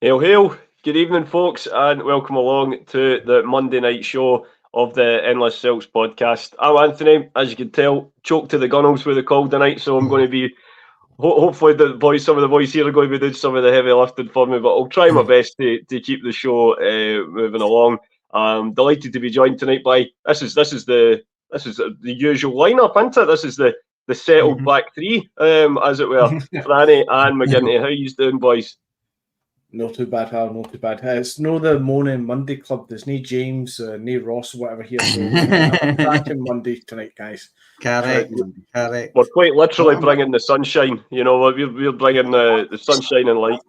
Hail, hail. Good evening, folks, and welcome along to the Monday night show of the Endless Celts Podcast. I'm Anthony. As you can tell, choked to the gunnels with the call tonight, so I'm going to be, hopefully some of the boys here are going to be doing some of the heavy lifting for me, but I'll try my best to keep the show moving along. I'm delighted to be joined tonight by, this is the usual lineup, isn't it? This is the settled back three, as it were. Franny and McGinty. How you doing, boys? Not too bad, Hal. Not too bad. It's no the morning Monday club. There's no James, no Ross, or whatever here. So we're cracking Monday tonight, guys. Correct. We're quite literally bringing the sunshine. You know, we're bringing the sunshine and light.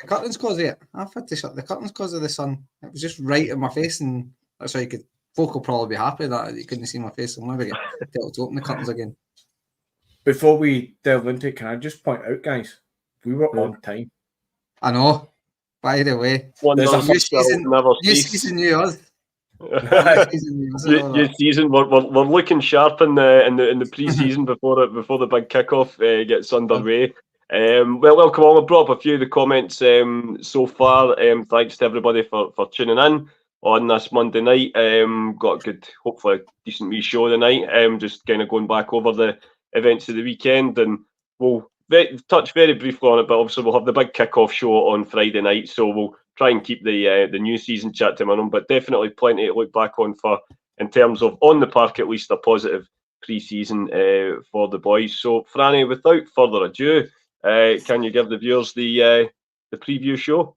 The curtains cause of it. I've had to shut the curtains because of the sun. It was just right in my face, and that's why folk will probably be happy that you couldn't see my face. So maybe get to open the curtains again. Before we delve into it, can I just point out, guys, we were on time. I know. By the way, new season, new us. New season. We're looking sharp in the pre-season before the big kickoff gets underway. Welcome all. I brought up a few of the comments so far. Thanks to everybody for tuning in on this Monday night. Got a good, hopefully a decent wee show tonight. Just kind of going back over the events of the weekend, and we'll touch very briefly on it, but obviously we'll have the big kick-off show on Friday night, so we'll try and keep the new season chat to a minimum, but definitely plenty to look back on for, in terms of on the park, at least a positive pre-season for the boys. So Franny, without further ado, can you give the viewers the preview show?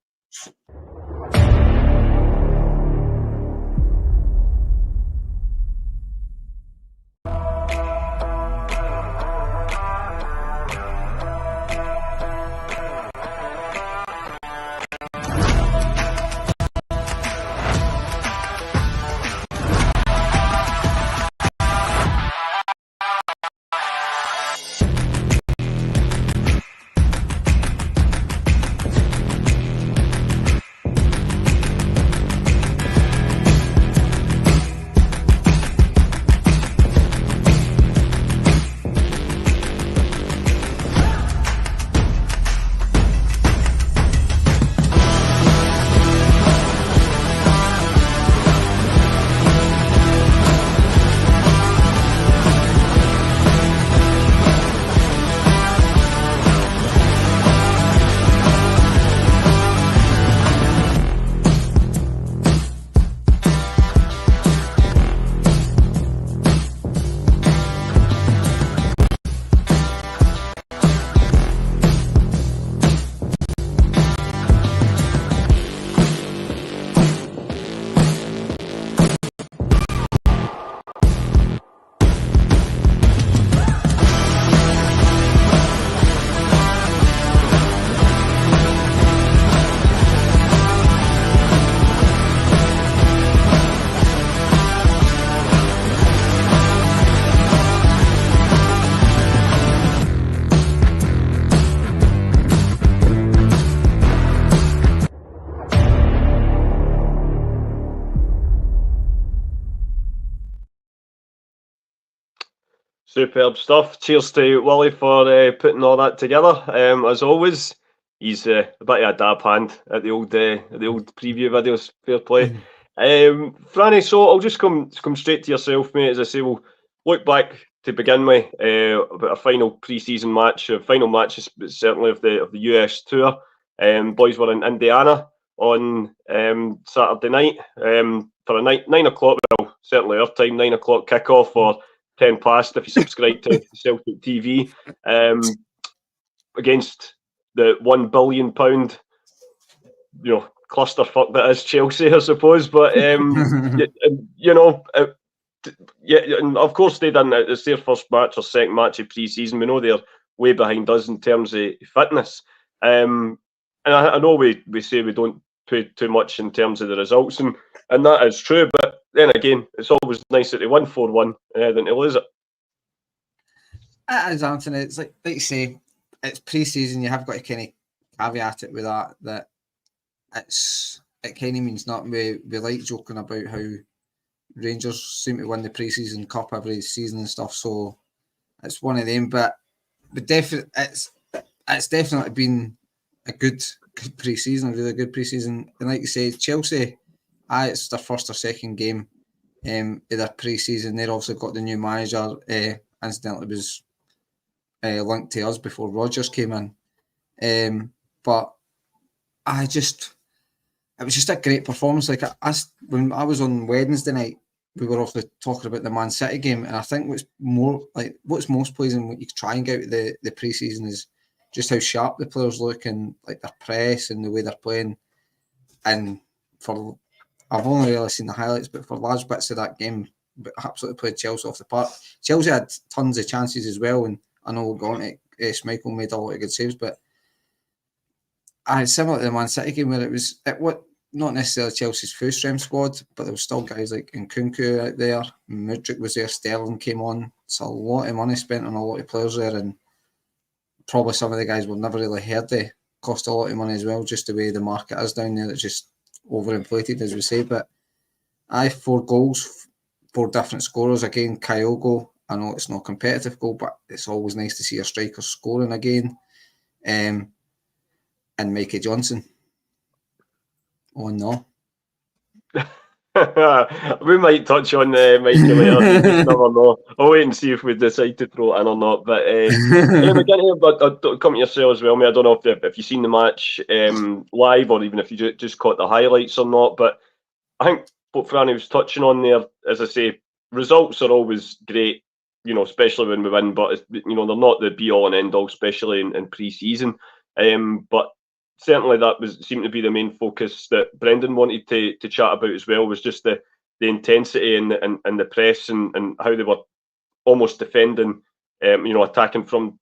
Superb stuff. Cheers to Willie for putting all that together. As always, he's a bit of a dab hand at the old preview videos. Fair play. Franny, so I'll just come straight to yourself, mate. As I say, we'll look back to begin with about a final pre-season match. Final match is certainly of the US tour. Boys were in Indiana on Saturday night for a 9 o'clock. Well, certainly our time, 9 o'clock kickoff, or 10 past if you subscribe to Celtic TV, against the £1 billion, clusterfuck that is Chelsea, I suppose. But and of course they didn't. It's their first match or second match of pre-season. We know they're way behind us in terms of fitness. And I know we say we don't put too much in terms of the results, and that is true. But then again, it's always nicer to win 4-1 than to lose it. It is, Anthony. It's like you say, it's pre-season. You have got to kind of caveat it with that it kind of means nothing. We like joking about how Rangers seem to win the pre-season cup every season and stuff. So it's one of them. But it's definitely been a good good pre-season, a really good pre-season. And like you say, Chelsea, it's their first or second game in their pre-season. They've also got the new manager. Incidentally, was linked to us before Rodgers came in. But it was just a great performance. Like when I was on Wednesday night, we were also talking about the Man City game, and I think what's most pleasing when you try and get out the pre-season is just how sharp the players look and like their press and the way they're playing. And I've only really seen the highlights, but for large bits of that game, absolutely played Chelsea off the park. Chelsea had tons of chances as well, and I know we'll go on to Schmeichel made a lot of good saves, but similar to the Man City game where it was not necessarily Chelsea's full strength squad, but there was still guys like Nkunku out there, Mudryk was there, Sterling came on. It's a lot of money spent on a lot of players there, and probably some of the guys we've never really heard they cost a lot of money as well, just the way the market is down there. It's just overinflated, as we say. But 4 goals, 4 different scorers. Again, Kyogo, I know it's not a competitive goal, but it's always nice to see a striker scoring again. And Mikey Johnson. Oh no. We might touch on Mikey later. You just never know. I'll wait and see if we decide to throw it in or not. But we're getting here. But come to yourself as well, mate. I don't know if you've seen the match live or even if you just caught the highlights or not. But I think what Franny was touching on there, as I say, results are always great, especially when we win. But they're not the be all and end all, especially in pre-season. But certainly that seemed to be the main focus that Brendan wanted to chat about as well, was just the intensity and the press and how they were almost defending, attacking from,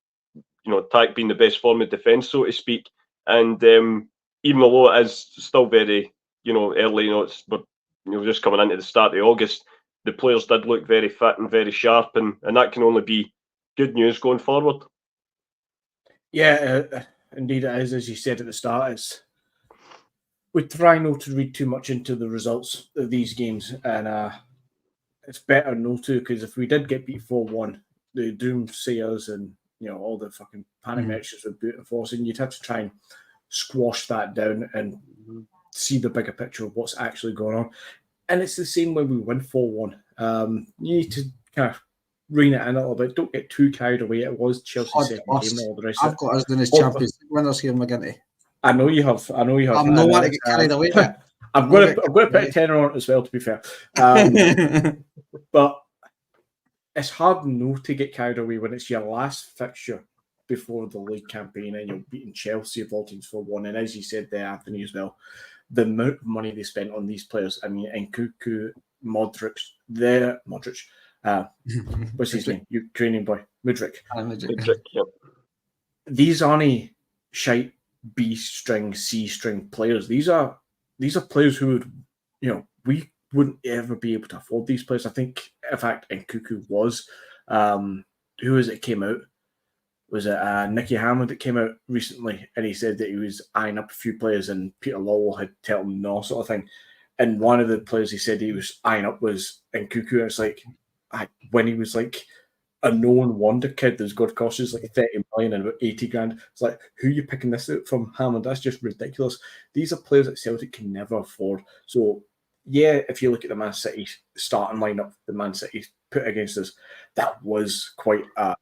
attack being the best form of defence, so to speak. And even though it is still very, early, we're just coming into the start of August, the players did look very fit and very sharp, and that can only be good news going forward. Yeah, indeed it is. As you said at the start, we try not to read too much into the results of these games, and it's better not to, because if we did get beat 4-1, the doomsayers and all the fucking panic messages would be enforcing. You'd have to try and squash that down and see the bigger picture of what's actually going on. And it's the same when we win 4-1. You need to kind of rein it in a little bit. Don't get too carried away. It was Chelsea's second game and all the rest of it. I've got us doing as Champions League winners here, McGinty. I know you have. I'm not one to get carried away. I'm going to put a tenner on it as well, to be fair. But it's hard not to get carried away when it's your last fixture before the league campaign and you're beating Chelsea of all teams 4-1. And as you said there, Anthony, as well, the amount of money they spent on these players. I mean, Nkunku, Modric, what's his name? Ukrainian boy, Mudryk. Yep. These aren't shite B string, C string players. These are players who would, we wouldn't ever be able to afford these players. I think, in fact, Nkunku was. Who was it came out? Was it Nicky Hammond that came out recently? And he said that he was eyeing up a few players and Peter Lawwell had told him no, sort of thing. And one of the players he said he was eyeing up was Nkunku. And it's like, when he was like a known wonder kid that's got cost us like 30 million and about 80 grand. It's like, who are you picking this out from, Hammond? That's just ridiculous. These are players that Celtic can never afford. So, yeah, if you look at the Man City starting lineup, the Man City put against us, that was quite a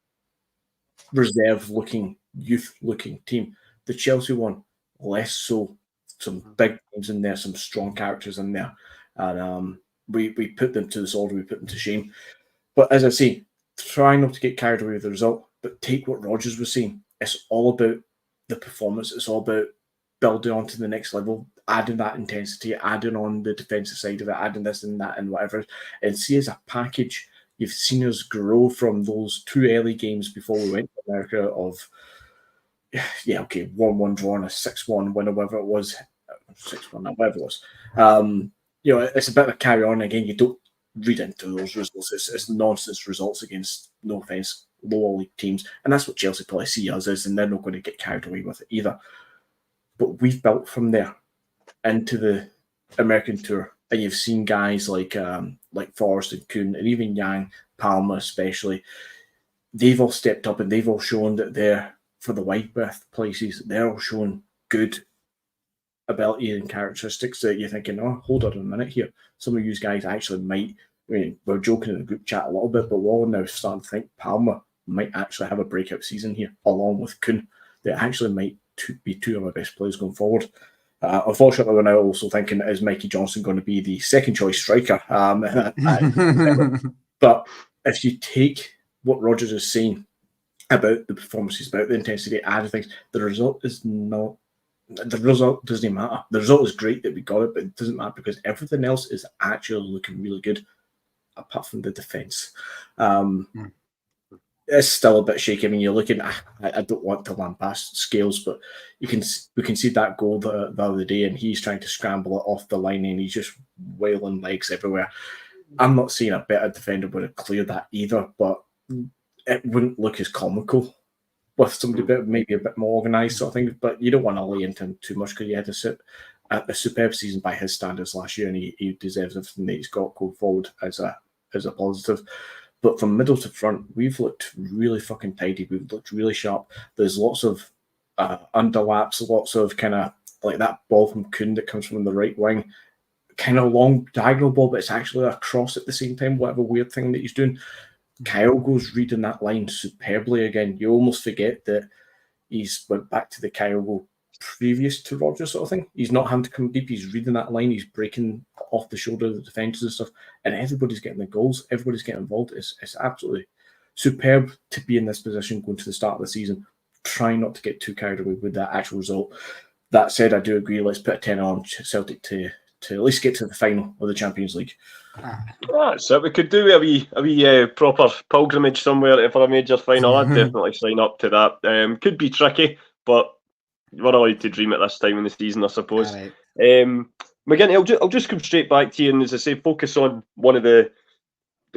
reserve-looking, youth-looking team. The Chelsea one, less so. Some big names in there, some strong characters in there. And we put them to the sword, we put them to shame. But as I say, try not to get carried away with the result, but take what Rodgers was saying. It's all about the performance. It's all about building on to the next level, adding that intensity, adding on the defensive side of it, adding this and that and whatever. And see, as a package, you've seen us grow from those 2 early games before we went to America of, 1-1 draw and a 6-1 win or whatever it was. 6-1, whatever it was. It's a bit of a carry on. Again, you don't read into those results. It's nonsense results against, no offence, lower league teams. And that's what Chelsea probably see us as, and they're not going to get carried away with it either. But we've built from there into the American tour. And you've seen guys like Forrest and Kuhn and even Yang, Palmer especially. They've all stepped up and they've all shown that they're, for the wide berth places, they're all showing good ability and characteristics that you're thinking, oh, hold on a minute here. Some of you guys actually might, I mean, we're joking in the group chat a little bit, but we're all now starting to think Palmer might actually have a breakout season here, along with Kuhn. They actually might be two of our best players going forward. Unfortunately, we're now also thinking, is Mikey Johnson going to be the second choice striker? But if you take what Rodgers is saying about the performances, about the intensity, and things, the result is not. The result doesn't matter. The result is great that we got it, but it doesn't matter because everything else is actually looking really good, apart from the defence. It's still a bit shaky. I mean, you're looking. I don't want to lambast Scales, but we can see that goal the other day, and he's trying to scramble it off the line, and he's just wailing legs everywhere. I'm not seeing a better defender would have cleared that either, but it wouldn't look as comical with somebody maybe a bit more organised sort of thing. But you don't want to lay into him too much because he had a superb season by his standards last year, and he deserves everything that he's got going forward as a positive. But from middle to front, we've looked really fucking tidy. We've looked really sharp. There's lots of underlaps, lots of kind of like that ball from Kuhn that comes from the right wing, kind of long diagonal ball, but it's actually a cross at the same time, whatever weird thing that he's doing. Kyle goes reading that line superbly again. You almost forget that he's went back to the Kyle previous to Rodgers sort of thing. He's not having to come deep. He's reading that line. He's breaking off the shoulder of the defenders and stuff. And everybody's getting the goals. Everybody's getting involved. It's absolutely superb to be in this position going to the start of the season. Try not to get too carried away with that actual result. That said, I do agree. Let's put a 10 on Celtic to at least get to the final of the Champions League. So we could do a wee proper pilgrimage somewhere for a major final. I'd definitely sign up to that. Could be tricky, but we're allowed to dream at this time in the season, I suppose. Right. McGinty, I'll just come straight back to you, and as I say, focus on one of the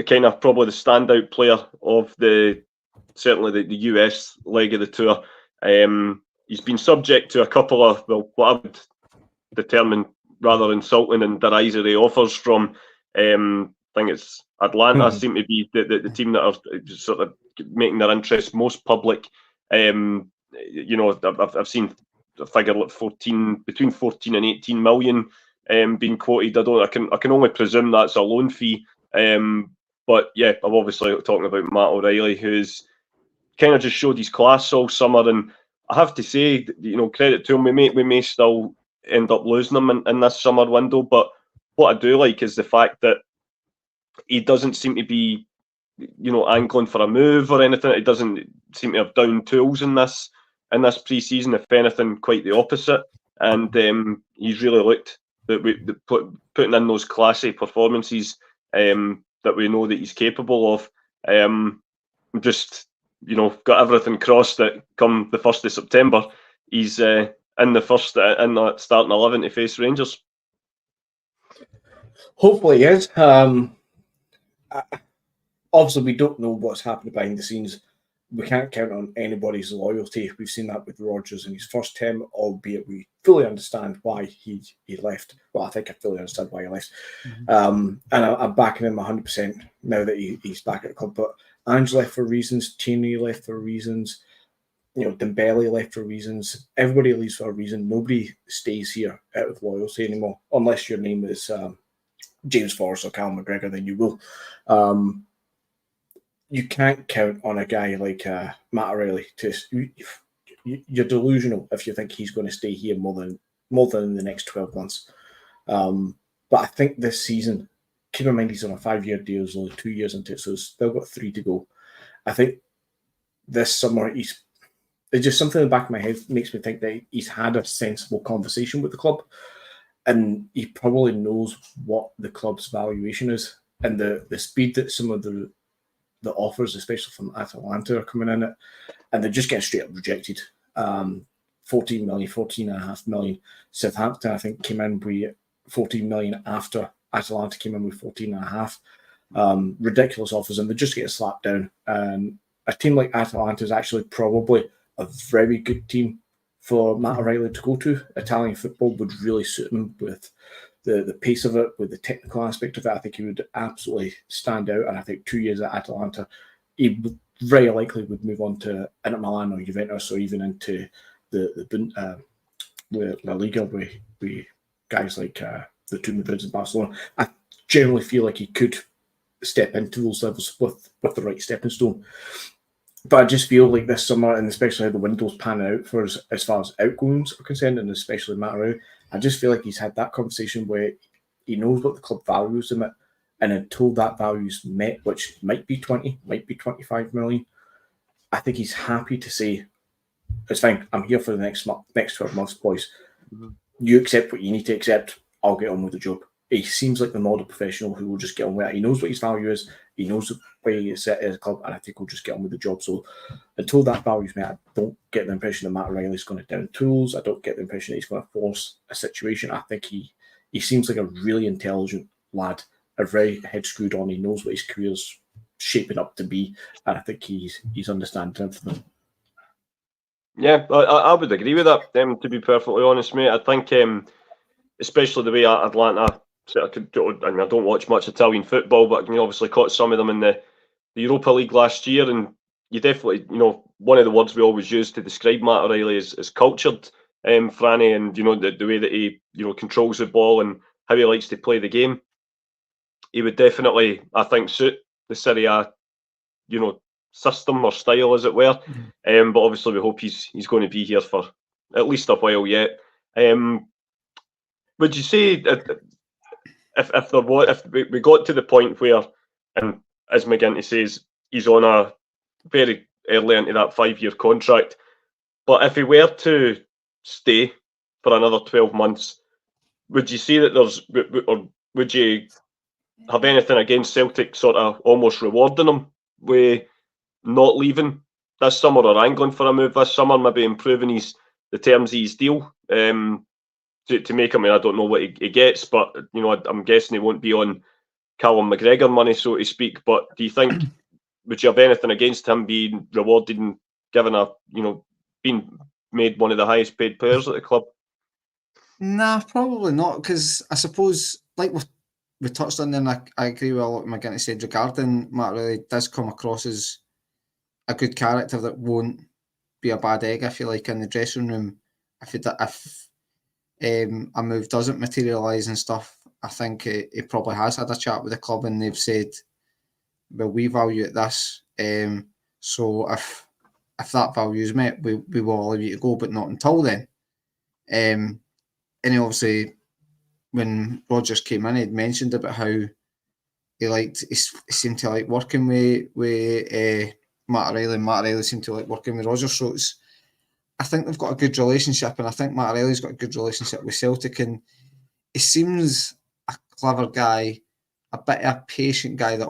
kind of probably the standout player of certainly the US leg of the tour. He's been subject to a couple of what I would determine rather insulting and derisory offers from. I think it's Atlanta seem to be the team that are sort of making their interest most public. I've seen a figure like between 14 and 18 million being quoted. I can only presume that's a loan fee. But yeah, I'm obviously talking about Matt O'Reilly, who's kind of just showed his class all summer, and I have to say, credit to him. We may still end up losing him in this summer window, but what I do like is the fact that he doesn't seem to be, angling for a move or anything. He doesn't seem to have down tools in this pre-season. If anything, quite the opposite. And he's really looked putting in those classy performances that we know that he's capable of. Just got everything crossed that come the 1st of September, he's in the starting 11 to face Rangers. Hopefully he is. Obviously, we don't know what's happening behind the scenes. We can't count on anybody's loyalty. We've seen that with Rodgers in his first term, albeit we fully understand why he left. Well, I think I fully understand why he left. And I'm backing him 100% now that he's back at the club. But Ange left for reasons. Tierney left for reasons. Dembele left for reasons. Everybody leaves for a reason. Nobody stays here out of loyalty anymore, unless your name is James Forrest or Cal McGregor, then you will. You can't count on a guy like Matt O'Reilly. You're delusional if you think he's going to stay here more than in the next 12 months. But I think this season, keep in mind he's on a 5-year deal, he's only 2 years into it, so he's still got 3 to go. I think this summer there's just something in the back of my head makes me think that he's had a sensible conversation with the club, and he probably knows what the club's valuation is, and the speed that some of the offers, especially from Atalanta, are coming in at, and they're just getting straight up rejected. 14 million, 14.5 million. Southampton, I think, came in with 14 million after Atalanta came in with 14.5. Ridiculous offers, and they're just getting slapped down. A team like Atalanta is actually probably a very good team for Matt O'Reilly to go to. Italian football would really suit him with the pace of it, with the technical aspect of it. I think he would absolutely stand out. And I think 2 years at Atalanta, he very likely would move on to Inter Milan or Juventus, or even into the La Liga with guys like the two Madrids and Barcelona. I generally feel like he could step into those levels with the right stepping stone. But I just feel like this summer, and especially how the window's panning out for as far as outgoings are concerned, and especially Matt Rao, I just feel like he's had that conversation where he knows what the club values him at, and until that value's met, which might be 20, might be 25 million, I think he's happy to say, it's fine, I'm here for the next 12 months, boys. Mm-hmm. You accept what you need to accept, I'll get on with the job. He seems like the model professional who will just get on with it. He knows what his value is, he knows where he is at as a club, and I think he'll just get on with the job. So until that value's met, I don't get the impression that Matt O'Reilly's going to down tools. I don't get the impression that he's going to force a situation. I think he seems like a really intelligent lad, a very head screwed on. He knows what his career's shaping up to be, and I think he's understanding everything. Yeah, I would agree with that. To be perfectly honest, mate, I think especially the way Atlanta. I don't watch much Italian football, but I obviously caught some of them in the Europa League last year, and you definitely, one of the words we always use to describe Matt O'Reilly is cultured, Franny, and the way that he controls the ball and how he likes to play the game. He would definitely, I think, suit the Serie A, system or style, as it were. But obviously, we hope he's going to be here for at least a while yet. Would you say if we got to the point where, and as McGinty says, he's on a very early into that 5-year contract, but if he were to stay for another 12 months, would you say that or would you have anything against Celtic sort of almost rewarding him with not leaving this summer or angling for a move this summer, maybe improving the terms of his deal? To make him, I don't know what he gets, but I'm guessing he won't be on Callum McGregor money, so to speak. But do you think would you have anything against him being rewarded and given being made one of the highest paid players at the club? Nah, probably not, because I suppose like we touched on there, and I agree with what McGinty said regarding Matt O'Reilly. Does come across as a good character that won't be a bad egg. I feel like in the dressing room, if a move doesn't materialise and stuff, I think he probably has had a chat with the club and they've said, well, we value it this. So if that value is met, we will allow you to go, but not until then. And obviously, when Rodgers came in, he'd mentioned about how he seemed to like working with Matt O'Reilly, and Matt O'Reilly seemed to like working with Rodgers. So I think they've got a good relationship, and I think Matt O'Reilly's got a good relationship with Celtic, and he seems a clever guy, a bit of a patient guy that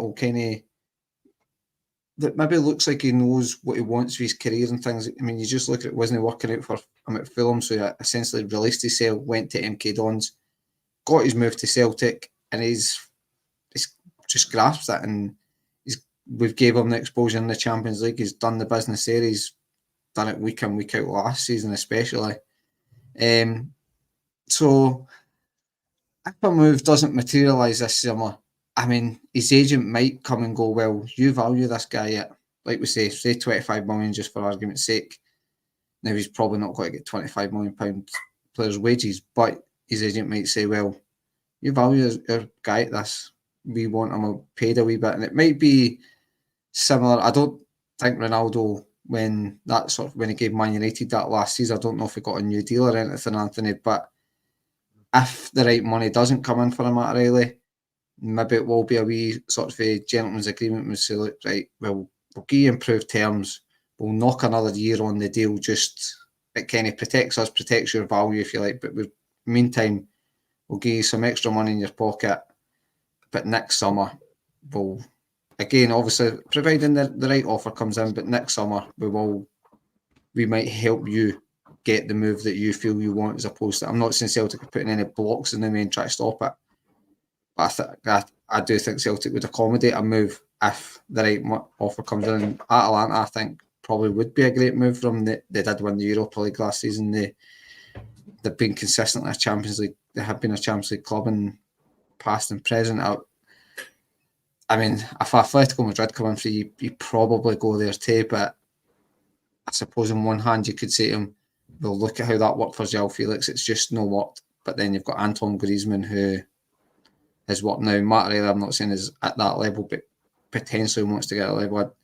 maybe looks like he knows what he wants for his career and things. I mean, you just look at it, wasn't working out for him at Fulham, so he essentially released himself, went to MK Dons, got his move to Celtic, and he's just grasped it, and we've gave him the exposure in the Champions League. He's done the business there. He's done it week in, week out last season especially. So if a move doesn't materialise this summer, I mean, his agent might come and go, well, you value this guy at, like we say 25 million just for argument's sake. Now, he's probably not going to get £25 million players' wages, but his agent might say, well, you value your guy at this. We want him paid a wee bit. And it might be similar. I don't think Ronaldo, when he gave Man United that last season, I don't know if he got a new deal or anything, Anthony, but if the right money doesn't come in for a Matt O'Reilly, maybe it will be a wee sort of a gentleman's agreement with say, look, right, well, we'll give you improved terms, we'll knock another year on the deal, just it kind of protects us, protects your value, if you like, but meantime, we'll give you some extra money in your pocket, but next summer, we'll, again, obviously, providing the right offer comes in, but next summer, we might help you get the move that you feel you want, as opposed to, I'm not saying Celtic are putting any blocks in the way and try to stop it, but I do think Celtic would accommodate a move if the right offer comes in. And Atalanta, I think, probably would be a great move for them. They did win the Europa League last season. They've been consistently a Champions League. They have been a Champions League club in past and present. I mean, if Atletico Madrid come in for you probably go there too, but I suppose on one hand you could say to him, we'll look at how that worked for João Felix. It's just no worked. But then you've got Antoine Griezmann, who has worked now. Mattarella, I'm not saying is at that level, but potentially wants to get a level.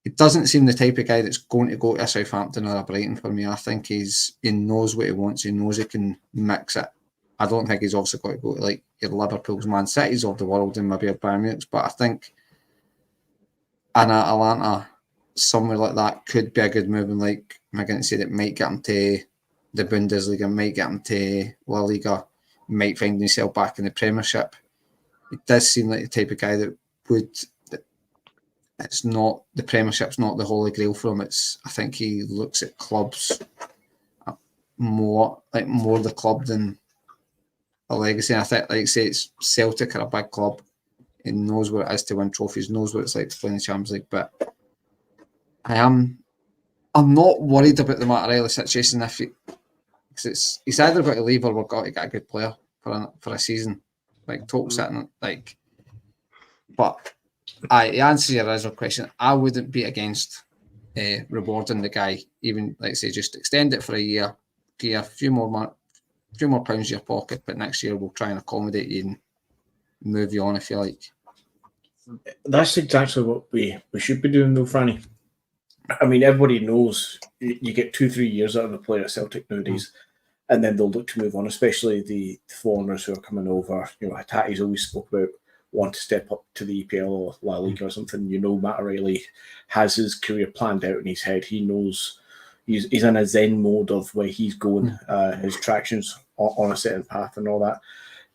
He doesn't seem the type of guy that's going to go to a Southampton or a Brighton for me. I think he knows what he wants. He knows he can mix it. I don't think he's obviously got to go to like your Liverpool's, Man City's of the world and maybe a Bayern Munich, but I think an Atalanta, somewhere like that, could be a good move. And like McGinn said, it might get him to the Bundesliga, might get him to La Liga, might find himself back in the Premiership. It does seem like the type of guy that would. It's not the Premiership's not the holy grail for him. I think he looks at clubs more the club than a legacy. And I think, like I say, it's Celtic are a big club. He knows what it is to win trophies, knows what it's like to play in the Champions League. But I'm not worried about the Mattarella situation because he's either got to leave or we've got to get a good player for a season. Like talk sitting like, but. To answer your original question, I wouldn't be against rewarding the guy, even like say just extend it for a year, give a few more pounds in your pocket, but next year we'll try and accommodate you and move you on if you like. That's exactly what we should be doing though, Franny. I mean, everybody knows you get 2-3 years out of a player at Celtic nowadays, and then they'll look to move on, especially the foreigners who are coming over. You know, Hatate's always spoke about want to step up to the EPL or La Liga or something. You know, Mattarella has his career planned out in his head. He knows he's in a zen mode of where he's going, his traction's on a certain path and all that.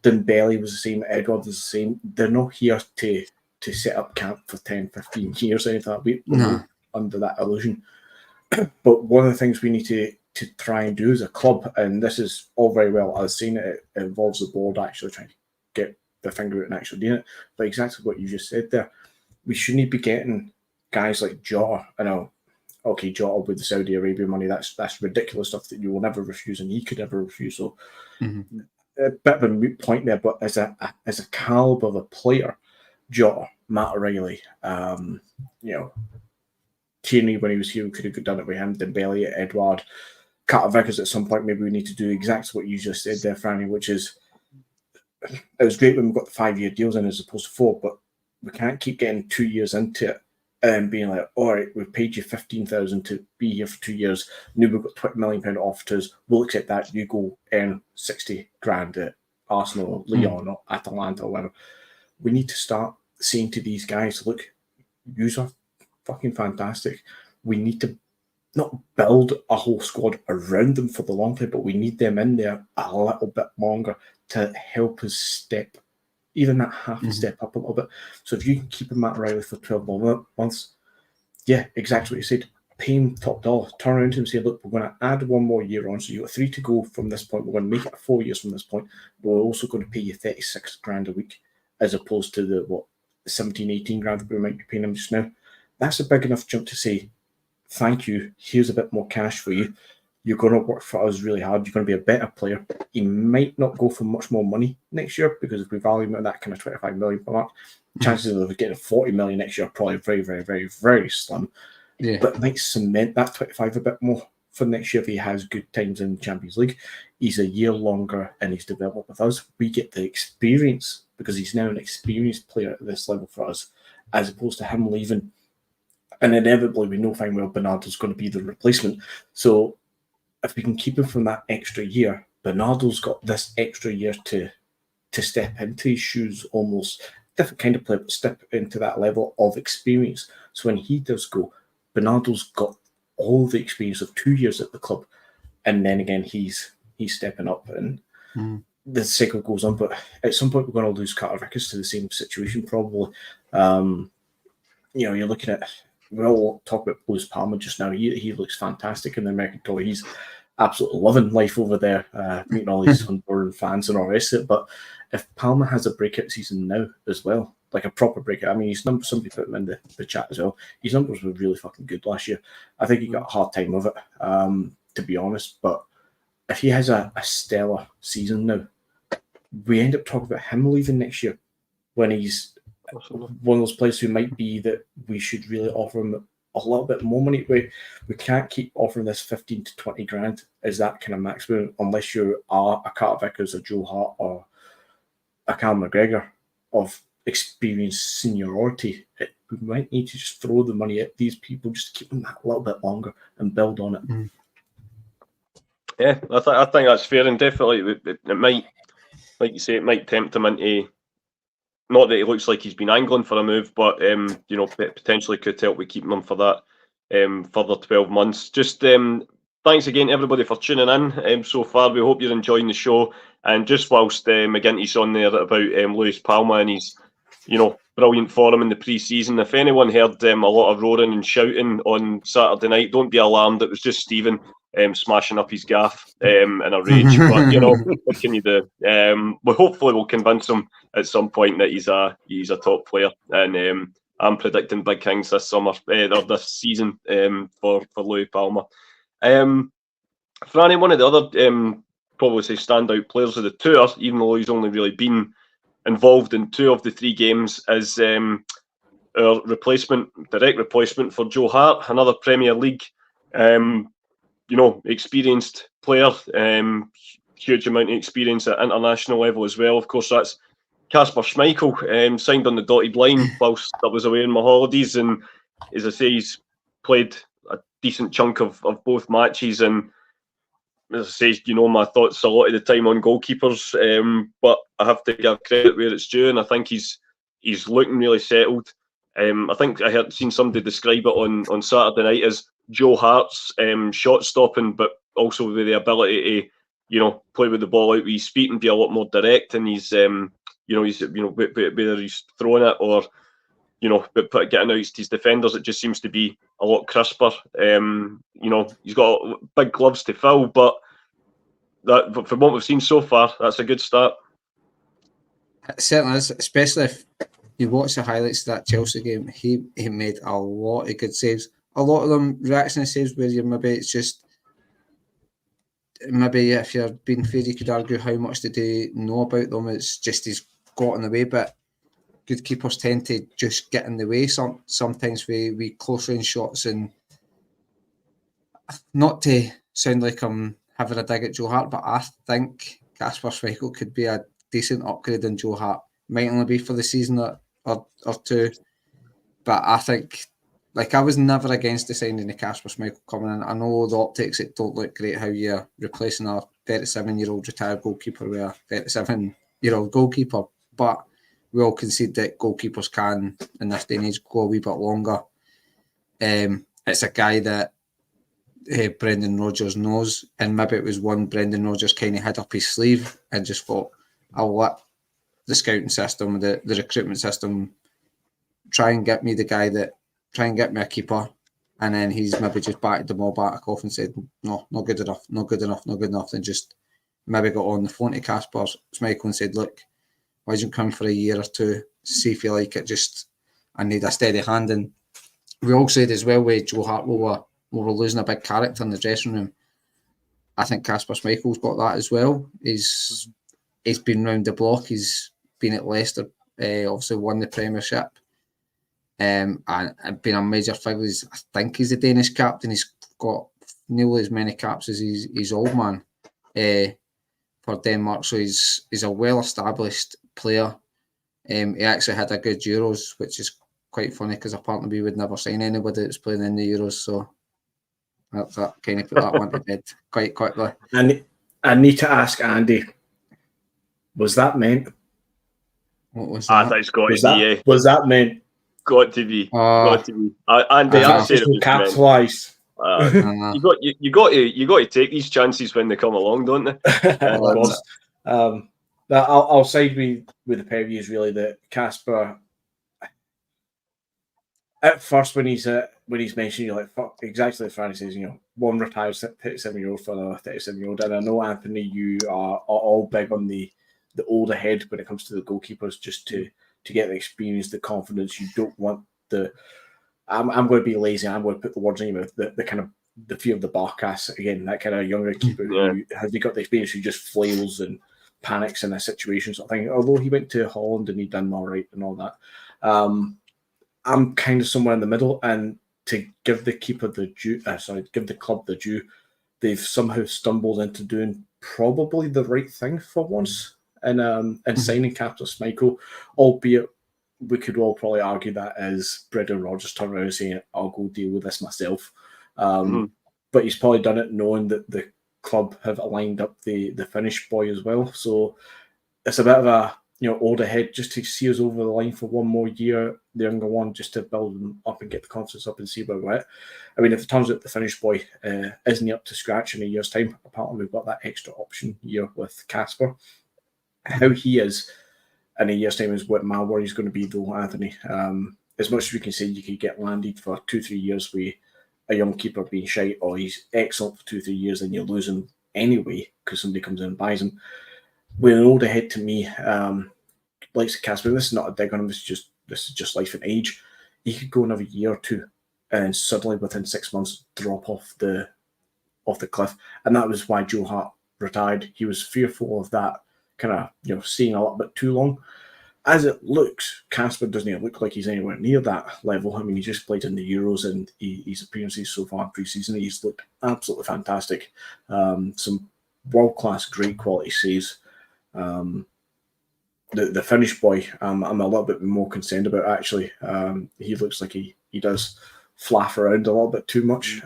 Dembele was the same, Edward was the same. They're not here to set up camp for 10, 15 years or anything like that. We're under that illusion. But one of the things we need to try and do as a club, and this is all very well, I've seen it involves the board actually trying to get the finger out and actually doing it, but exactly what you just said there, we shouldn't be getting guys like Jota. I know, okay, Jota with the Saudi Arabia money, that's ridiculous stuff that you will never refuse and he could never refuse. So a bit of a moot point there, but as a caliber of a player, Jota, Mattarella, you know, Tierney when he was here, we could have done it with him, Dembele, Edouard, Carter Vickers at some point. Maybe we need to do exactly what you just said there, Franny, which is it was great when we got the 5-year deals in as opposed to 4, but we can't keep getting 2 years into it and being like, all right, we've paid you 15,000 to be here for 2 years. Now we've got £20 million off to us. We'll accept that. You go earn 60 grand at Arsenal, Lyon, or Atalanta, or whatever. We need to start saying to these guys, look, you are fucking fantastic. We need to not build a whole squad around them for the long term, but we need them in there a little bit longer to help us step, even that half step up a little bit. So if you can keep him at Riley for 12 more months, yeah, exactly what you said. Pay him top dollar. Turn around to him and say, look, we're going to add 1 more year on. So you've got 3 to go from this point. We're going to make it 4 years from this point. But we're also going to pay you 36 grand a week as opposed to the 17, 18 grand that we might be paying him just now. That's a big enough jump to say, thank you, here's a bit more cash for you. You're going to work for us really hard. You're going to be a better player. He might not go for much more money next year because if we value him at that kind of 25 million per mark, chances of getting 40 million next year are probably very, very, very, very slim. Yeah. But it might cement that 25 a bit more for next year if he has good times in the Champions League. He's a year longer and he's developed with us. We get the experience because he's now an experienced player at this level for us, as opposed to him leaving. And inevitably, we know fine well Bernardo's going to be the replacement. So if we can keep him from that extra year, Bernardo's got this extra year to step into his shoes, almost different kind of player, but step into that level of experience. So when he does go, Bernardo's got all the experience of 2 years at the club, and then again he's stepping up, and the cycle goes on. But at some point, we're going to lose Carter Vickers to the same situation, probably. You're looking at. We'll talk about Bhoys Palmer just now. He looks fantastic in the American tour. He's absolutely loving life over there, meeting all these Honduran fans and all the rest of it. But if Palmer has a breakout season now as well, like a proper breakout, I mean, his numbers, somebody put him in the chat as well. His numbers were really fucking good last year. I think he got a hard time of it, to be honest. But if he has a stellar season now, we end up talking about him leaving next year when he's one of those players who might be that we should really offer him a little bit more money. We can't keep offering this 15 to 20 grand as that kind of maximum unless you are a Carter Vickers, a Joe Hart, or a Cal McGregor of experience seniority. We might need to just throw the money at these people, just keep them that a little bit longer and build on it. Mm. Yeah, I think that's fair, and definitely it might, like you say, it might tempt him into. Not that it looks like he's been angling for a move, but potentially could help with keeping him for that further 12 months. Just thanks again to everybody for tuning in so far. We hope you're enjoying the show. And just whilst McGinty's on there about Lewis Palma and his, brilliant form in the pre-season, if anyone heard a lot of roaring and shouting on Saturday night, don't be alarmed. It was just Stephen smashing up his gaff in a rage. But what can you do? We hopefully will convince him at some point that he's a top player, and I'm predicting big things this summer or this season for Louis Palma. Franny, one of the other probably say standout players of the tour, even though he's only really been involved in 2 of the 3 games, is our direct replacement for Joe Hart, another Premier League experienced player, huge amount of experience at international level as well. Of course, that's Kasper Schmeichel, signed on the dotted line whilst I was away on my holidays, and as I say, he's played a decent chunk of both matches, and as I say, my thoughts a lot of the time on goalkeepers, but I have to give credit where it's due, and I think he's looking really settled. I think I had seen somebody describe it on Saturday night as Joe Hart's shot stopping, but also with the ability to play with the ball out with his feet and be a lot more direct. And he's whether he's throwing it or getting out his defenders, it just seems to be a lot crisper. He's got big gloves to fill, but that from what we've seen so far, that's a good start. It certainly is, especially if you watch the highlights of that Chelsea game. He made a lot of good saves. A lot of them reactionary saves where it's just maybe if you're being fair, you could argue how much did he know about them. It's just he's got in the way, but good keepers tend to just get in the way sometimes with close range shots. And not to sound like I'm having a dig at Joe Hart, but I think Kasper Schmeichel could be a decent upgrade in Joe Hart. Might only be for the season or 2, but I think, I was never against the signing of Kasper Schmeichel coming in. I know the optics, it don't look great how you're replacing a 37-year-old retired goalkeeper with a 37-year-old goalkeeper, but we all concede that goalkeepers can, in this day and age, go a wee bit longer. It's a guy that Brendan Rodgers knows, and maybe it was one Brendan Rodgers kind of had up his sleeve and just thought, I'll let the scouting system, the recruitment system, try and get me a keeper, and then he's maybe just batted them all back off and said, no, not good enough, and just maybe got on the phone to Kasper Schmeichel and said, look, why don't you come for a year or 2, see if you like it, I need a steady hand. And we all said as well with Joe Hart, we were losing a big character in the dressing room. I think Kasper Schmeichel's got that as well. He's been round the block, he's been at Leicester, obviously won the Premiership, and been a major figure. I think he's the Danish captain. He's got nearly as many caps as his old man for Denmark, so he's a well-established player. He actually had a good Euros, which is quite funny because apparently we would never sign anybody that's playing in the Euros, so that kind of put that one to bed quite quickly. And I need to ask Andy, was that meant? What was that? That's got to be. Was that meant? Got to be. Andy, I said it was capitalised. You got to take these chances when they come along, don't they? Of course. I'll side with the Pevy really that Kasper. At first, when he's mentioned, you're like, fuck, exactly as Franny says, one retires 37-year-old for another 37-year-old. And I know, Anthony, you are all big on the older head when it comes to the goalkeepers, just to get the experience, the confidence. You don't want I'm going to be lazy. I'm going to put the words in your mouth. The kind of the fear of the Barkas again. That kind of younger keeper who has got the experience, who just flails and panics in a situation. So I think, although he went to Holland and he done all right and all that, I'm kind of somewhere in the middle. And to give the keeper the due, give the club the due, they've somehow stumbled into doing probably the right thing for once in signing Casper Schmeichel, albeit we could all probably argue that as Brendan Rodgers turned around saying, I'll go deal with this myself. But he's probably done it knowing that the club have aligned up the Finnish boy as well. So it's a bit of a hold ahead just to see us over the line for one more year, the younger one, just to build them up and get the confidence up and see where we're at. I mean, if it turns out the Finnish boy isn't up to scratch in a year's time, apparently we've got that extra option year with Casper. How he is in a year's time is what my worry is going to be, though, Anthony. As much as we can say you could get landed for 2-3 years with a young keeper being shite, or he's excellent for 2-3 years and you lose him anyway because somebody comes in and buys him. With an older head, to me, like Casper, this is not a dig on him. This is just life and age. He could go another year or two, and suddenly within 6 months drop off the cliff. And that was why Joe Hart retired. He was fearful of that kind of staying a little bit too long. As it looks, Casper doesn't look like he's anywhere near that level. I mean, he just played in the Euros, and his appearances so far in pre-season, he's looked absolutely fantastic. Some world-class, great quality saves. The Finnish boy, I'm a little bit more concerned about, actually. He looks like he does flaff around a little bit too much,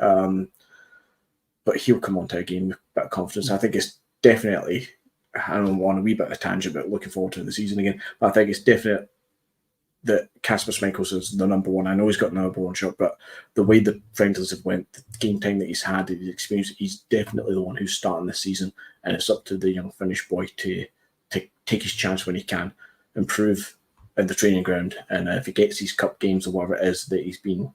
but he'll come onto a game with a bit of confidence. I think it's definitely, I don't want a wee bit of a tangent about looking forward to the season again, but I think it's definite that Casper Schmeichel is the number one. I know he's got the number one shot, but the way the friendlies have went, the game time that he's had, his experience, he's definitely the one who's starting this season, and it's up to the young Finnish boy to take his chance when he can, improve in the training ground, and if he gets these cup games or whatever it is that he's been,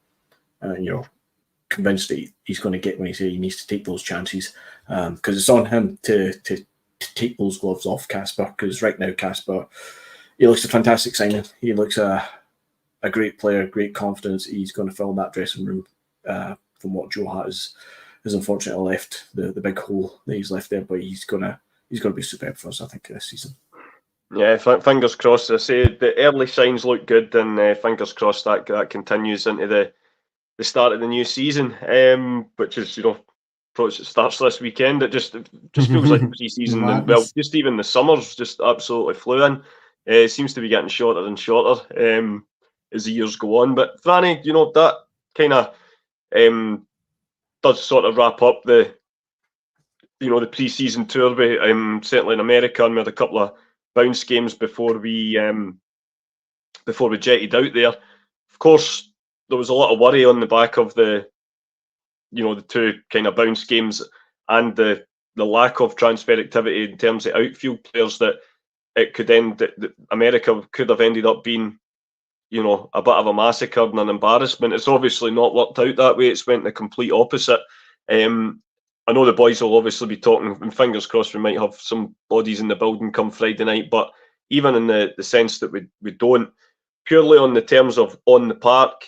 convinced that he's going to get when he needs to take those chances, because it's on him to take those gloves off Casper, because right now Casper, he looks a fantastic signing. He looks a great player, great confidence. He's going to fill that dressing room from what Joe Hart has unfortunately left, the big hole that he's left there, but he's going to be superb for us, I think, this season. Yeah, fingers crossed. I say the early signs look good, and fingers crossed that continues into the start of the new season, which is starts this weekend. It just feels like pre-season, and well, just even the summers just absolutely flew in. It seems to be getting shorter and shorter as the years go on. But Franny, that kind of does sort of wrap up the pre-season tour. Certainly in America, and we had a couple of bounce games before we jetted out there. Of course, there was a lot of worry on the back of the two kind of bounce games and the lack of transfer activity in terms of outfield players, that it could end. That America could have ended up being, a bit of a massacre and an embarrassment. It's obviously not worked out that way. It's went the complete opposite. I know the boys will obviously be talking, and fingers crossed we might have some bodies in the building come Friday night, but even in the sense that we don't, purely on the terms of on the park,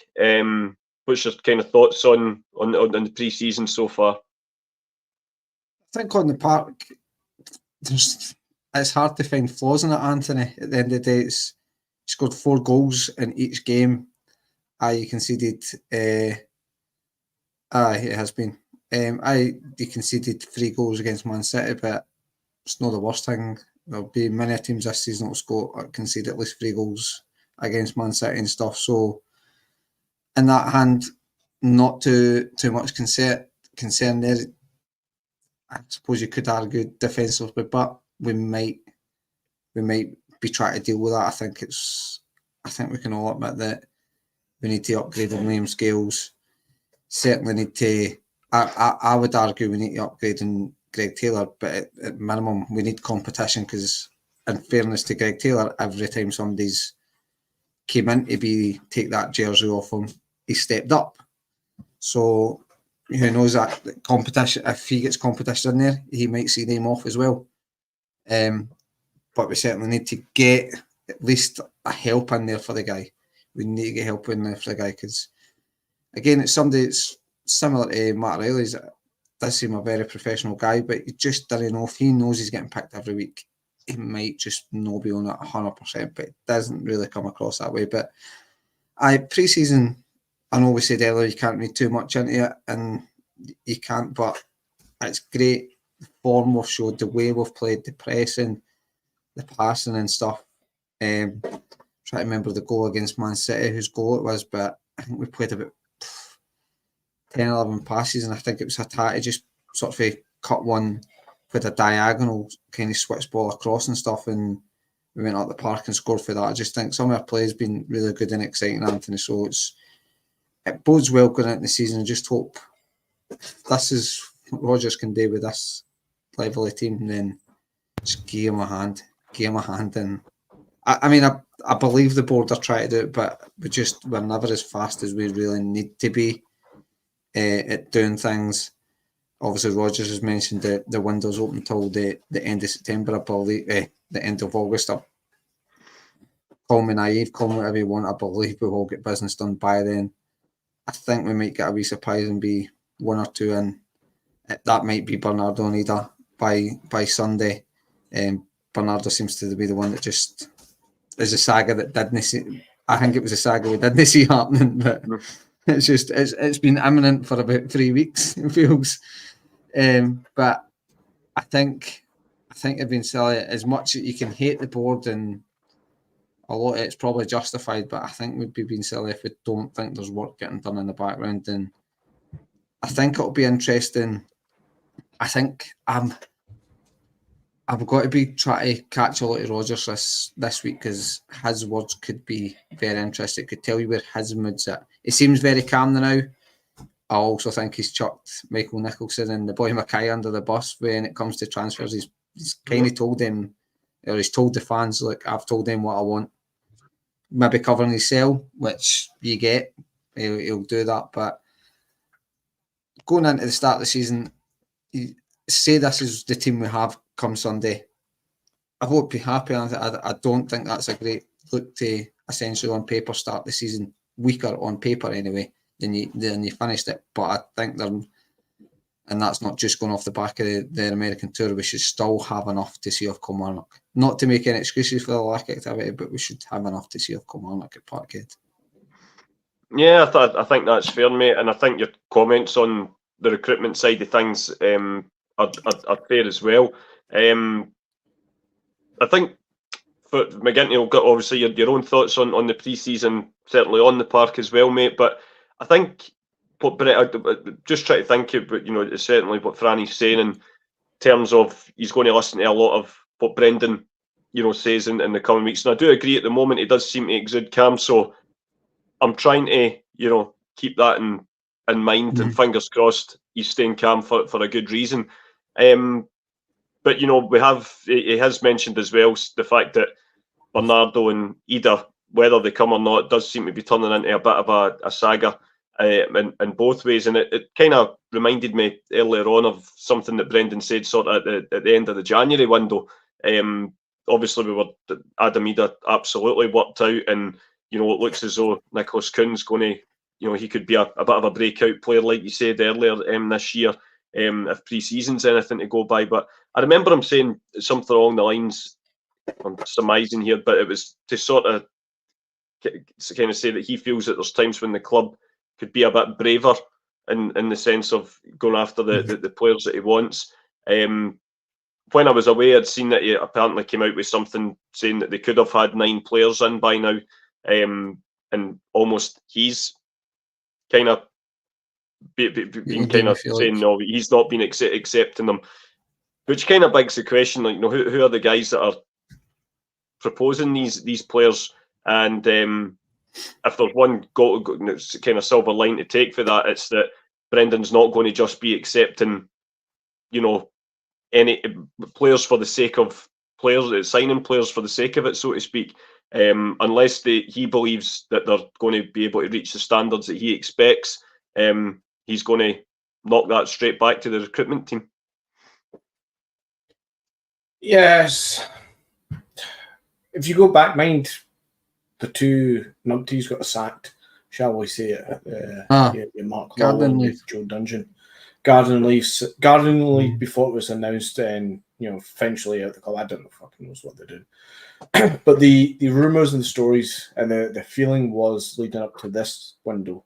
what's your kind of thoughts on the pre-season so far? I think on the park, it's hard to find flaws in it, Anthony. At the end of the day, it's scored 4 goals in each game. You conceded, it has been. You conceded 3 goals against Man City, but it's not the worst thing. There'll be many teams this season that will concede at least 3 goals against Man City and stuff. So, in that hand, not too much concern there. I suppose you could argue defensively, but we might be trying to deal with that. I think we can all admit that we need to upgrade our name scales. Certainly need to. I would argue we need to upgrade in Greg Taylor, but at minimum we need competition, because in fairness to Greg Taylor, every time somebody's came in to take that jersey off him, he stepped up. So who knows, that competition, if he gets competition in there, he might see them off as well. But we certainly need to get at least a help in there for the guy. We need to get help in there for the guy, because again, it's somebody that's similar to Matt Riley's. Does seem a very professional guy, but you just don't know if he knows he's getting picked every week. He might just not be on it 100%, but it doesn't really come across that way. But pre-season, I know we said earlier you can't read too much into it, and you can't, but it's great. The form we've showed, the way we've played, the pressing, the passing and stuff. Try to remember the goal against Man City, whose goal it was, but I think we played about 10, 11 passes, and I think it was Hatate just sort of cut one with a diagonal kind of switch ball across and stuff, and we went up the park and scored for that. I just think some of our play has been really good and exciting, Anthony, so it bodes well going into the season. I just hope this is what Rodgers can do with this level of team, and then just give him a hand. And I believe the board are trying to do it, but we're never as fast as we really need to be at doing things. Obviously, Rodgers has mentioned that the window's open until the end of September, I believe, the end of August. Call me naive, call me whatever you want. I believe we will get business done by then. I think we might get a wee surprise and be 1 or 2 in. That might be Bernardo and Ida by Sunday. Bernardo seems to be the one that just is a saga that didn't see. I think it was a saga we didn't see happening, but it's been imminent for about 3 weeks, it feels. But I think they've been silly. As much as you can hate the board, and a lot of it's probably justified, but I think we'd be being silly if we don't think there's work getting done in the background. And I think it'll be interesting. I think I've got to be trying to catch a lot of Rodgers this week, because his words could be very interesting. It could tell you where his mood's at. He seems very calm now. I also think he's chucked Michael Nicholson and the boy Mackay under the bus when it comes to transfers. He's kind of told them, or he's told the fans, look, I've told them what I want. Maybe covering his sell, which you get. He'll do that. But going into the start of the season, say this is the team we have come Sunday, I won't be happy. I don't think that's a great look to essentially on paper start the season weaker on paper anyway than you finished it. But I think and that's not just going off the back of the American tour, we should still have enough to see off Kilmarnock. Not to make any excuses for the lack of activity, but we should have enough to see off Kilmarnock at Parkhead. Yeah, I think that's fair, mate. And I think your comments on the recruitment side of things are fair as well. I think for McGinty, you've got obviously your own thoughts on the pre-season, certainly on the park as well, mate. But I think just try to think about, certainly what Franny's saying in terms of he's going to listen to a lot of what Brendan, says in the coming weeks. And I do agree at the moment he does seem to exude calm. So I'm trying to, keep that in mind, and fingers crossed he's staying calm for a good reason. But he has mentioned as well the fact that Bernardo and Ida, whether they come or not, does seem to be turning into a bit of a saga in both ways. And it kind of reminded me earlier on of something that Brendan said sort of at the end of the January window. Obviously, Adam Ida absolutely worked out, and it looks as though Nicholas Kuhn's going to, he could be a bit of a breakout player, like you said earlier this year, if pre-season's anything to go by. But I remember him saying something along the lines, I'm surmising here, but it was to sort of kind of say that he feels that there's times when the club could be a bit braver in the sense of going after the players that he wants. When I was away, I'd seen that he apparently came out with something saying that they could have had 9 players in by now, and almost he's kind of been kind of saying no, he's not been accepting them, which kind of begs the question, like, who are the guys that are proposing these players? And if there's one kind of silver line to take for that, it's that Brendan's not going to just be accepting, any players for the sake of players, signing players for the sake of it, so to speak, unless he believes that they're going to be able to reach the standards that he expects. He's going to knock that straight back to the recruitment team. Yes. If you go back, mind the 2 numpties got sacked, shall we say it? Mark Garden Leaf, Joe Dungeon. Garden Leaf before it was announced, and eventually out the club. I don't know fucking knows what they're doing. But the rumours and the stories and the feeling was leading up to this window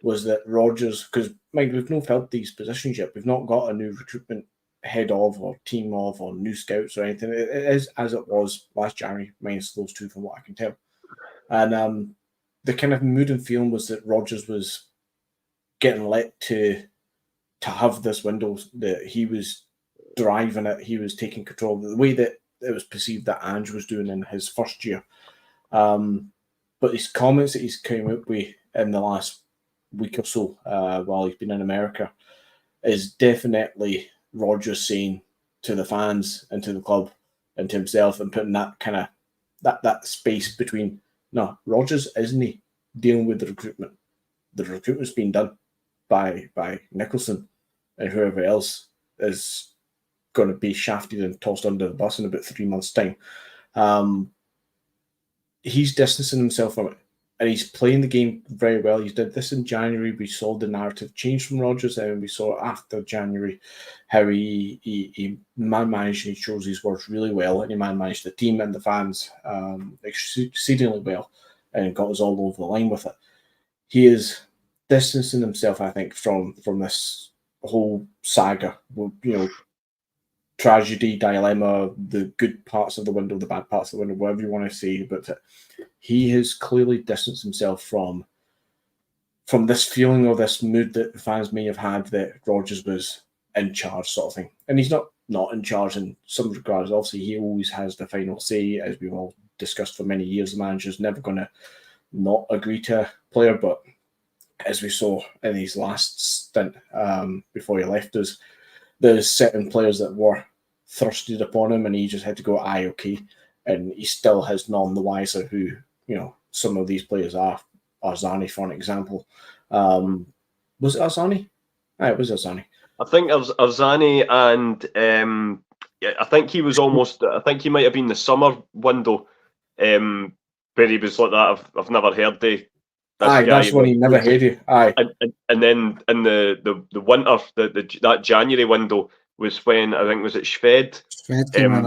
was that Rodgers, because mind we've not filled these positions yet. We've not got a new recruitment head of or team of or new scouts or anything. It is as it was last January, minus those two from what I can tell. And the kind of mood and feeling was that Rodgers was getting let to have this window, that he was driving it, he was taking control, the way that it was perceived that Ange was doing in his first year. But his comments that he's came up with in the last week or so while he's been in America is definitely Rodgers saying to the fans and to the club and to himself and putting that kind of that space between, no, Rodgers isn't dealing with the recruitment. The recruitment's being done by Nicholson and whoever else is going to be shafted and tossed under the bus in about 3 months' time. He's distancing himself from it, and he's playing the game very well. He did this in January. We saw the narrative change from Rodgers, and we saw after January how he managed and he chose his words really well, and he managed the team and the fans exceedingly well, and got us all over the line with it. He is distancing himself, I think, from this whole saga. Tragedy, dilemma, the good parts of the window, the bad parts of the window, whatever you want to say, but he has clearly distanced himself from this feeling or this mood that the fans may have had that Rodgers was in charge, sort of thing. And he's not in charge in some regards. Obviously, he always has the final say, as we've all discussed for many years. The manager's never going to not agree to a player, but as we saw in his last stint before he left us, there's certain players that were thrusted upon him and he just had to go, aye, okay. And he still has none the wiser who, some of these players are. Arzani, for an example. Was it Arzani? Aye, it was Arzani. I think Arzani and I think he was I think he might have been the summer window where he was like that. I've never heard the Aye, that's when he never heard you. Aye, and then in the winter, that January window was when I think was it Shved. Shved came in,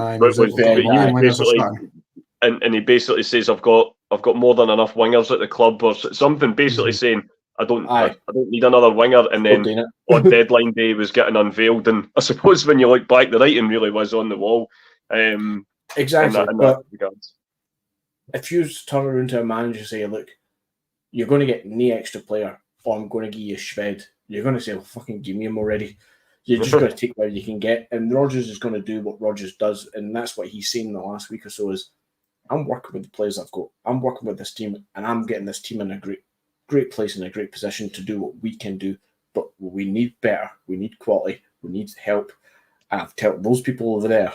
and he basically says I've got more than enough wingers at the club or something, basically saying I don't need another winger. And then on deadline day was getting unveiled, and I suppose when you look back, the writing really was on the wall. Exactly. In but regards. If you turn around to a manager and say, look, you're going to get no extra player, or I'm going to give you a Shved, you're going to say, well, fucking give me him already. You're just going to take what you can get. And Rodgers is going to do what Rodgers does. And that's what he's seen in the last week or so is, I'm working with the players I've got. I'm working with this team, and I'm getting this team in a great place, in a great position to do what we can do. But we need better. We need quality. We need help. And I've told those people over there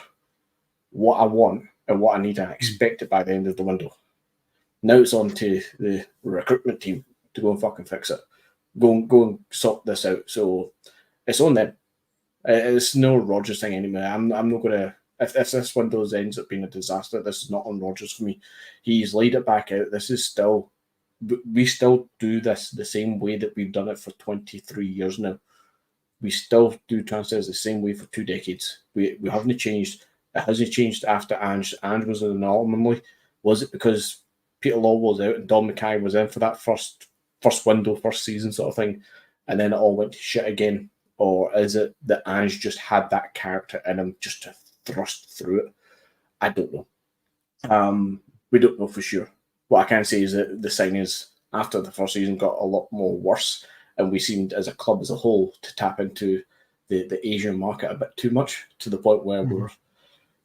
what I want and what I need, and I expect it by the end of the window. Now it's on to the recruitment team to go and fucking fix it. Go and sort this out. So it's on them. It's no Rodgers thing anymore. I'm not going to... If this window ends up being a disaster, this is not on Rodgers for me. He's laid it back out. This is still... We still do this the same way that we've done it for 23 years now. We still do transfers the same way for 2 decades. We haven't changed. It hasn't changed after Ange. Ange was an anomaly. Was it because Peter Law was out and Don Mackay was in for that first window, first season sort of thing, and then it all went to shit again? Or is it that Ange just had that character in him just to thrust through it? I don't know. We don't know for sure. What I can say is that the signings after the first season got a lot more worse, and we seemed as a club as a whole to tap into the Asian market a bit too much, to the point where we're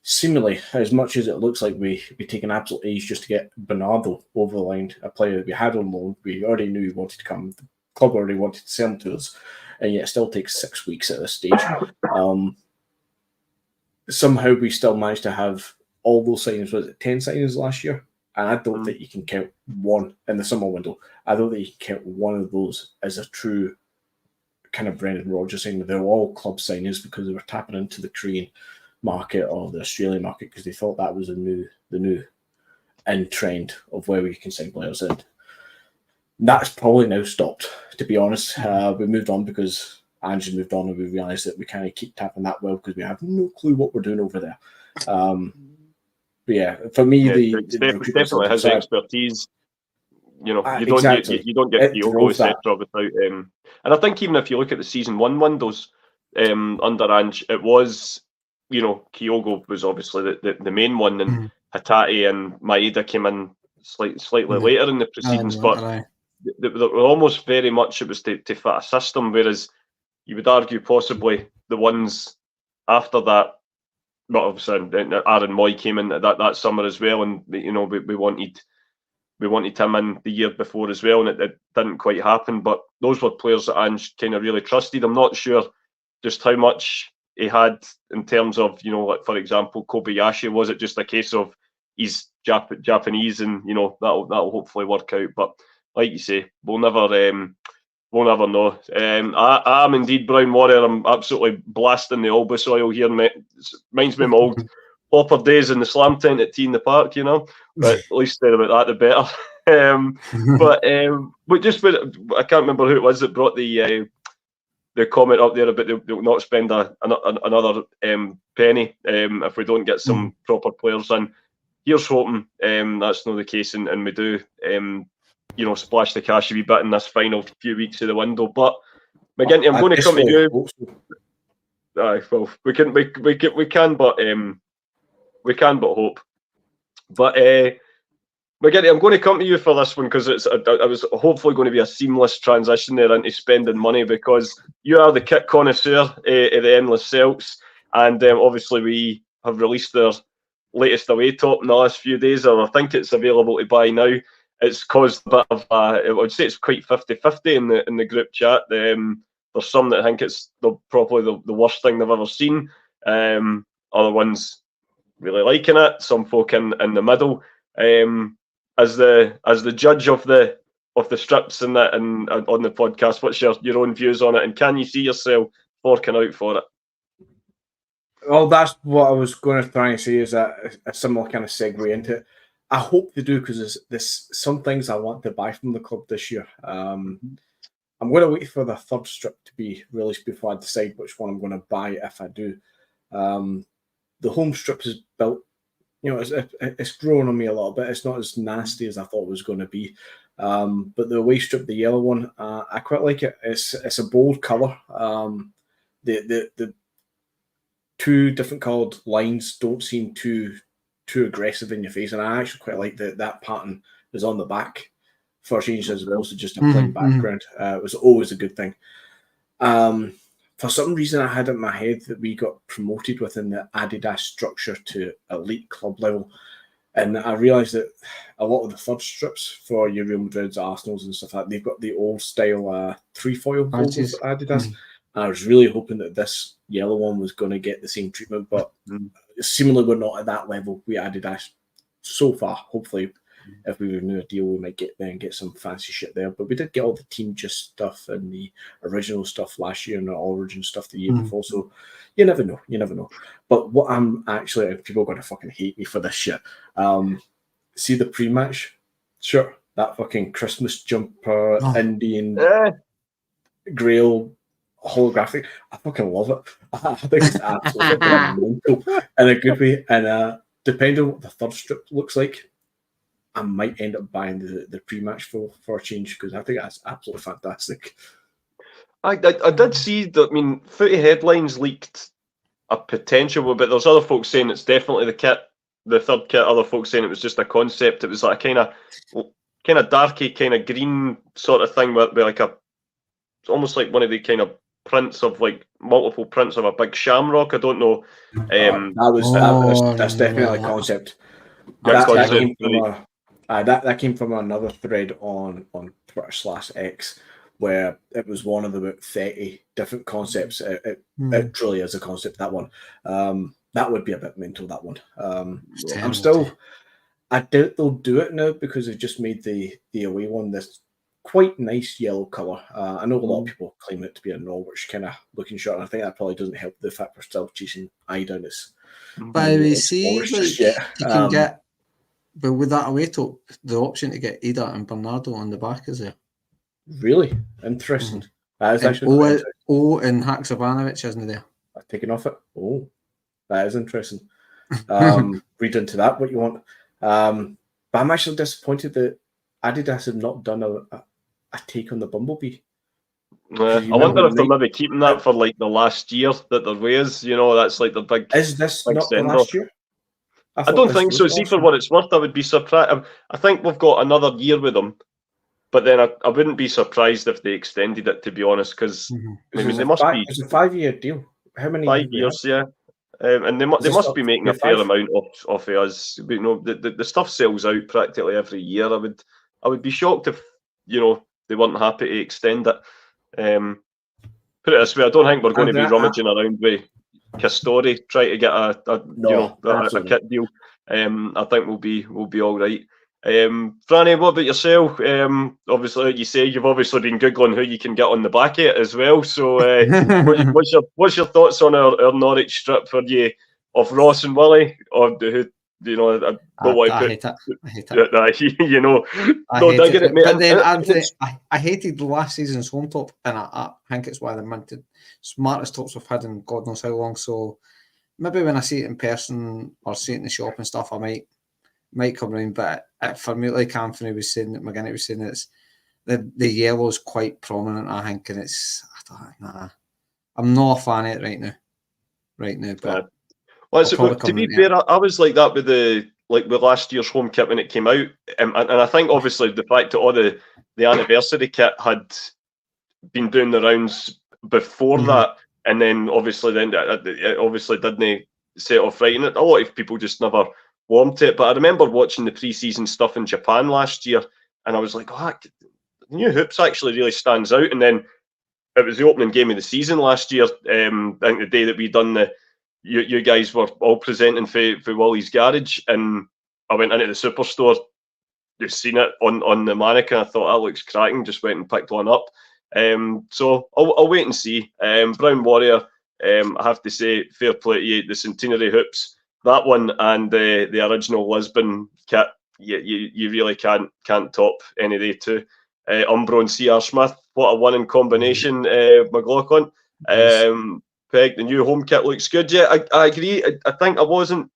seemingly, as much as it looks like we take an absolute age just to get Bernardo over the line, a player that we had on loan, we already knew he wanted to come, the club already wanted to sell him to us, and yet it still takes 6 weeks at this stage. Somehow we still managed to have all those signings. Was it 10 signings last year? And I don't think you can count one in the summer window. I don't think you can count one of those as a true kind of Brendan Rodgers signing. They're all club signings because they were tapping into the Korean market or the Australian market because they thought that was the new in trend of where we can sign players in. That's probably now stopped, to be honest. We moved on because Ange moved on, and we realised that we kind of keep tapping that well because we have no clue what we're doing over there. But yeah, for me, definitely has expertise. You know, you exactly. don't get Kyogo, etc. without. And I think even if you look at the season 1 windows under Ange, it was, you know, Kyogo was obviously the main one, and Hatate and Maeda came in slightly later in the proceedings, but they were almost very much it was to fit a system, whereas you would argue possibly the ones after that, but obviously Aaron Moy came in that summer as well, and you know we wanted him in the year before as well, and it didn't quite happen. But those were players that Ange kind of really trusted. I'm not sure just how much he had in terms of, you know, like for example, Kobayashi. Was it just a case of he's Japanese and, you know, that'll hopefully work out? But like you say, we'll never know. I am indeed Brown Warrior. I'm absolutely blasting the Alba soil here, mate. It reminds me of my old Hopper days in the slam tent at T in the Park, you know. But at least about that, the better. But just I can't remember who it was that brought the comment up there about they'll not spend another penny if we don't get some proper players in. Here's hoping that's not the case, and we do you know, splash the cash a wee bit in this final few weeks of the window. But McGinty, I'm going to come to you. Aye, well, we can but hope. But McGinty, I'm going to come to you for this one because it was hopefully going to be a seamless transition there into spending money, because you are the kit connoisseur of the Endless Celts, and obviously we have released their latest away top in the last few days, or I think it's available to buy now. It's caused a bit of I would say it's quite 50-50 in the group chat. There's some that think it's probably the worst thing they've ever seen. Other ones really liking it. Some folk in the middle. As the judge of the strips and that and on the podcast, what's your own views on it, and can you see yourself forking out for it? Well, that's what I was going to try and say, is a similar kind of segue into it. I hope they do, because there's some things I want to buy from the club this year. I'm going to wait for the third strip to be released before I decide which one I'm going to buy if I do. The home strip is built, you know, it's growing on me a little bit. It's not as nasty as I thought it was going to be. But the away strip, the yellow one, I quite like it. It's a bold colour. The two different coloured lines don't seem too aggressive in your face, and I actually quite like that pattern is on the back for a change as opposed to just a plain background. It was always a good thing. For some reason, I had it in my head that we got promoted within the Adidas structure to elite club level, and I realised that a lot of the third strips for your Real Madrids, Arsenals and stuff like that, they've got the old style trefoil logos at Adidas. And I was really hoping that this yellow one was going to get the same treatment, but seemingly we're not at that level. We Adidas so far. Hopefully, if we renew a deal, we might get there and get some fancy shit there. But we did get all the team just stuff and the original stuff last year and the origin stuff the year before. So you never know. You never know. But what I'm actually, people are going to fucking hate me for this shit. See the pre-match shirt, that fucking Christmas jumper, Indian Grail holographic. I fucking love it. I think it's absolutely mental in a good way. And depending on what the third strip looks like, I might end up buying the pre-match for a change, because I think that's absolutely fantastic. I did see that. I mean, Footy Headlines leaked a potential, but there's other folks saying it's definitely the third kit. Other folks saying it was just a concept. It was like a kind of darky, kind of green sort of thing with like it's almost like one of the kind of prints of like multiple prints of a big shamrock. I don't know. That's definitely a concept. That came from another thread on Twitter /X, where it was one of about 30 different concepts. It truly is a concept, that one. That would be a bit mental, that one. I doubt they'll do it now, because they've just made the away one this quite nice yellow colour. I know a lot of people claim it to be a Norwich kind of looking shirt, and I think that probably doesn't help the fact we're still chasing Ida. But we see, you can get, but with that away top, the option to get Ida and Bernardo on the back is there. Really? Interesting. That is actually interesting. And Haksabanovic isn't there. I've taken off it. Oh, that is interesting. Read into that what you want. But I'm actually disappointed that Adidas have not done a take on the Bumblebee. I wonder if they're maybe keeping that for like the last year that there was. That's like the big. Is this big not sender. the last year? I don't think so. See, for what it's worth, I would be surprised. I think we've got another year with them, but then I wouldn't be surprised if they extended it, to be honest, because I mean, they must be. It's a 5-year deal. How many? 5 years, yeah. And they must be making a fair amount off of us. The stuff sells out practically every year. I would be shocked if they weren't happy to extend it. Put it this way, I don't think we're going to be rummaging around with Castori trying to get a kit deal. I think we'll be all right. Franny, what about yourself? Obviously, like you say, you've obviously been googling who you can get on the back of it as well. So, what's your thoughts on our Norwich strip for you of Ross and Willie? Or who? I hate it. I hate it. But then, Anthony, I hated last season's home top, and I think it's one of the minted smartest tops we've had in God knows how long. So maybe when I see it in person or see it in the shop and stuff, I might come around. But for me, like Anthony was saying, that McGinty was saying, it's the yellow is quite prominent, I think, and I'm not a fan of it right now. But to be fair, I was like that with last year's home kit when it came out, and I think obviously the fact that all the anniversary kit had been doing the rounds before that, and then obviously didn't set off right, and a lot of people just never warmed to it. But I remember watching the pre-season stuff in Japan last year, and I was like, the new hoops actually really stands out. And then it was the opening game of the season last year. I think the day that we done you guys were all presenting for Willie's Garage, and I went into the superstore, just seen it on the mannequin. I thought that looks cracking. Just went and picked one up. So I'll wait and see. Brown Warrior, I have to say, fair play to you. The Centenary hoops, that one, and the original Lisbon kit, you really can't top any of the two. Umbro and C.R. Smith, what a winning combination, McLaughlin. Peg, the new home kit looks good. Yeah, I agree. I think I wasn't,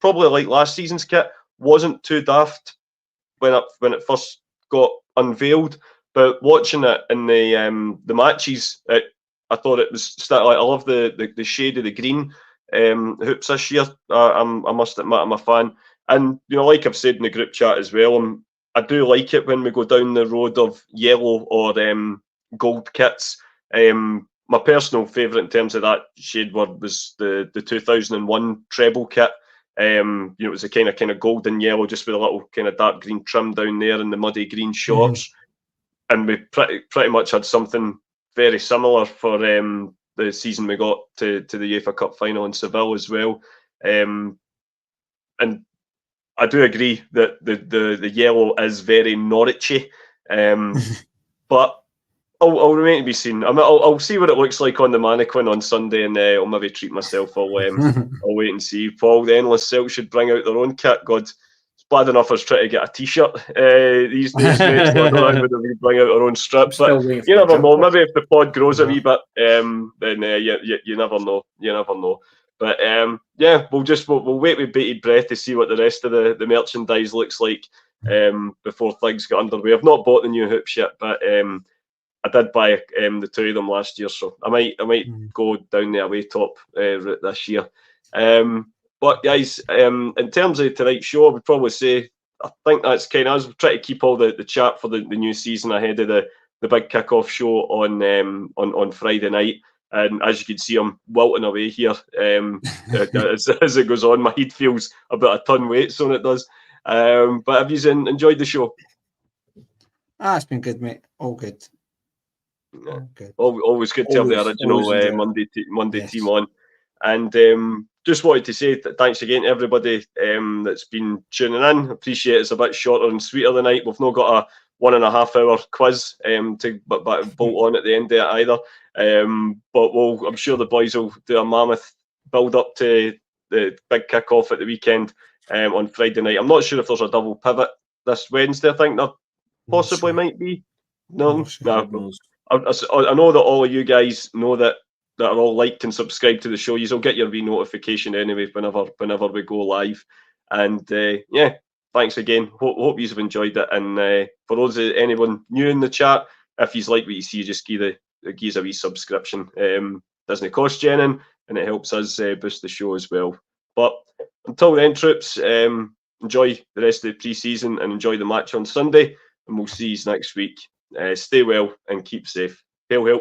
probably like last season's kit, wasn't too daft when it first got unveiled. But watching it in the matches, I thought it was still, I love the shade of the green hoops this year. I must admit I'm a fan. And like I've said in the group chat as well, I do like it when we go down the road of yellow or gold kits. My personal favourite in terms of that shade was the 2001 treble kit. It was a kind of golden yellow, just with a little kind of dark green trim down there and the muddy green shorts. And we pretty much had something very similar for the season we got to the UEFA Cup final in Seville as well. And I do agree that the yellow is very Norwichy, but I'll remain to be seen. I'll see what it looks like on the mannequin on Sunday, and I'll maybe treat myself. I'll wait and see. Paul, the Endless Celts should bring out their own kit. God, it's bad enough us trying to get a T-shirt these days, mate. So I don't know whether we bring out our own strips, but you never know. Maybe if the pod grows a wee bit, then you never know. You never know. But we'll wait with bated breath to see what the rest of the merchandise looks like before things get underway. I've not bought the new hoops yet, but I did buy the two of them last year, so I might go down the away top route this year. But guys, in terms of tonight's show, I would probably say I think that's kind of, I was trying to keep all the chat for the new season ahead of the big kick-off show on Friday night. And as you can see, I'm wilting away here as it goes on. My head feels about a ton weight, so it does. But have you enjoyed the show? It's been good, mate. All good. Okay. Always good to have the original Monday team on. And just wanted to say thanks again to everybody that's been tuning in. Appreciate it's a bit shorter and sweeter tonight. We've not got a 1.5 hour quiz to bolt on at the end of it either. But I'm sure the boys will do a mammoth build up to the big kick-off at the weekend on Friday night. I'm not sure if there's a double pivot this Wednesday. I think there possibly might be. No. I know that all of you guys know that are all liked and subscribed to the show. You'll get your wee notification anyway whenever we go live. And thanks again. Hope you've enjoyed it. And for those anyone new in the chat, if you like what you see, just give a wee subscription. Doesn't cost you anything, and it helps us boost the show as well. But until then, troops, enjoy the rest of the pre-season and enjoy the match on Sunday. And we'll see you next week. Stay well and keep safe. Hail, hail.